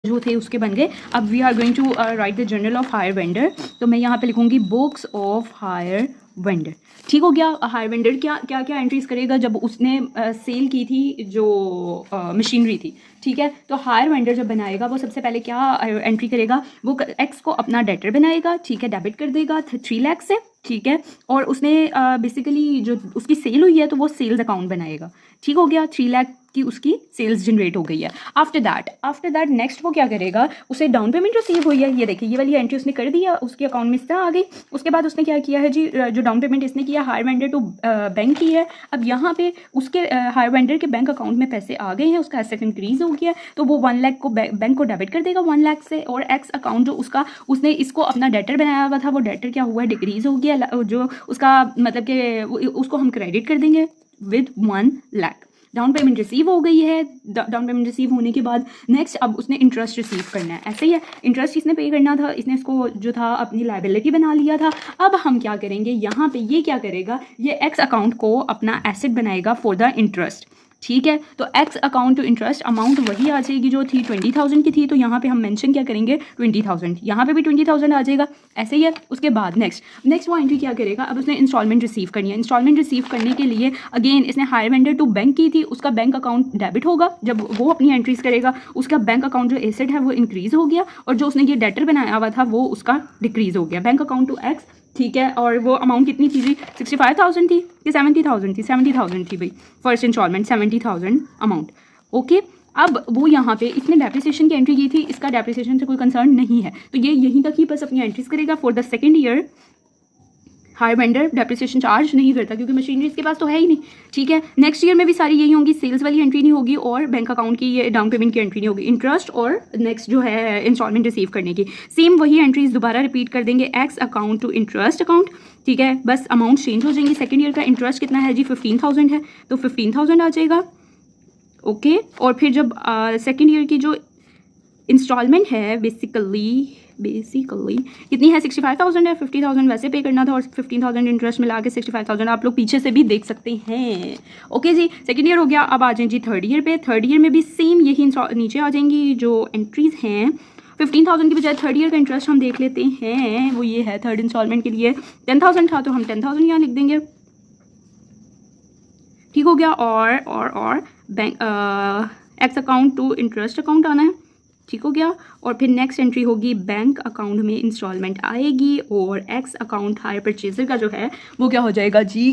जो थे उसके बन गए। अब we are going to write the journal of hire vendor. तो मैं यहाँ पे लिखूँगी बुक्स ऑफ हायर वेंडर। ठीक हो गया। हायर वेंडर क्या क्या क्या एंट्रीज करेगा जब उसने सेल की थी जो मशीनरी थी। ठीक है, तो हायर वेंडर जब बनाएगा वो सबसे पहले क्या एंट्री करेगा, वो एक्स को अपना डेटर बनाएगा। ठीक है, डेबिट कर देगा 3 लाख से। ठीक है, और उसने बेसिकली जो उसकी सेल हुई है तो वो सेल्स अकाउंट बनाएगा। ठीक हो गया, 3 लाख की उसकी सेल्स जनरेट हो गई है। आफ्टर दैट नेक्स्ट वो क्या करेगा, उसे डाउन पेमेंट रिसीव हुई है। ये देखिए, ये वाली एंट्री उसने कर दिया, उसके अकाउंट में इस तरह आ गई। उसके बाद उसने क्या किया है जी, जो डाउन पेमेंट इसने किया हायर वेंडर टू बैंक की है। अब यहाँ पे उसके हायर वेंडर के बैंक अकाउंट में पैसे आ गए हैं, उसका एसेट इंक्रीज हो गया, तो वो 1 लाख को बैंक को डेबिट कर देगा 1 लाख से। और एक्स अकाउंट जो उसका उसने इसको अपना डेटर बनाया हुआ था, वो डेटर क्या हुआ है, डिक्रीज हो गया। जो उसका मतलब कि उसको हम क्रेडिट कर देंगे with 1 lakh. Down payment receive हो गई है। डाउन पेमेंट रिसीव होने के बाद नेक्स्ट अब उसने इंटरेस्ट रिसीव करना है। ऐसे ही है, इंटरेस्ट इसने पे करना था, इसने इसको जो था अपनी लाइबिलिटी बना लिया था। अब हम क्या करेंगे, यहाँ पे ये क्या करेगा, ये एक्स अकाउंट को अपना एसेट बनाएगा फॉर द इंटरेस्ट। ठीक है, तो X account to interest amount वही आ जाएगी जो थी 20,000 की थी। तो यहाँ पे हम मेंशन क्या करेंगे 20,000, यहाँ पे भी 20,000 आ जाएगा। ऐसे ही है। उसके बाद नेक्स्ट वो एंट्री क्या करेगा, अब उसने इंस्टॉलमेंट रिसीव करनी है। इंस्टॉलमेंट रिसीव करने के लिए अगेन इसने हायर वेंडर टू बैंक की थी, उसका बैंक अकाउंट डेबिट होगा। जब वो अपनी एंट्रीज करेगा उसका बैंक अकाउंट जो एसेट है वो इंक्रीज हो गया, और जो उसने ये डेटर बनाया हुआ था वो उसका डिक्रीज हो गया। Bank account to X. ठीक है, और वो अमाउंट कितनी थी जी, 65,000 थी कि 70,000 थी, 70,000 थी भाई। First instalment 70,000 amount. ओके, अब वो यहाँ पे इसने डेप्रिसिएशन की एंट्री की थी, इसका डेप्रिसिएशन से कोई कंसर्न नहीं है, तो ये यहीं तक ही बस अपनी एंट्रीज करेगा। For the second year higher vendor depreciation charge नहीं करता क्योंकि मशीनरी इसके पास तो है ही नहीं। ठीक है, नेक्स्ट ईयर में भी सारी यही होंगी, सेल्स वाली एंट्री नहीं होगी और बैंक अकाउंट की ये डाउन पेमेंट की एंट्री नहीं होगी। इंटरेस्ट और नेक्स्ट जो है इंस्टॉलमेंट रिसीव करने की सेम वही एंट्रीज दोबारा रिपीट कर देंगे, X account to interest account. ठीक है, बस अमाउंट चेंज हो जाएंगी। सेकेंड ईयर का इंटरेस्ट कितना है जी, 15,000 है, तो 15,000 आ जाएगा। ओके, और फिर जब सेकेंड ईयर की जो इंस्टॉलमेंट है बेसिकली कितनी है, 65,000 है। 50,000 वैसे पे करना था और 15,000 इंटरेस्ट मिला के 65,000 आप लोग पीछे से भी देख सकते हैं। ओके जी, सेकेंड ईयर हो गया। अब आ जाए जी थर्ड ईयर पे। थर्ड ईयर में भी सेम यही नीचे आ जाएंगी जो एंट्रीज हैं। 15,000 की बजाय थर्ड ईयर का इंटरेस्ट हम देख लेते हैं, वो ये है। थर्ड इंस्टॉलमेंट के लिए 10,000 था तो हम 10,000 यहाँ लिख देंगे। ठीक हो गया। और bank X account to interest account आना है। ठीक हो गया, और फिर नेक्स्ट एंट्री होगी बैंक अकाउंट में इंस्टॉलमेंट आएगी और एक्स अकाउंट हायर परचेजर का जो है वो क्या हो जाएगा जी,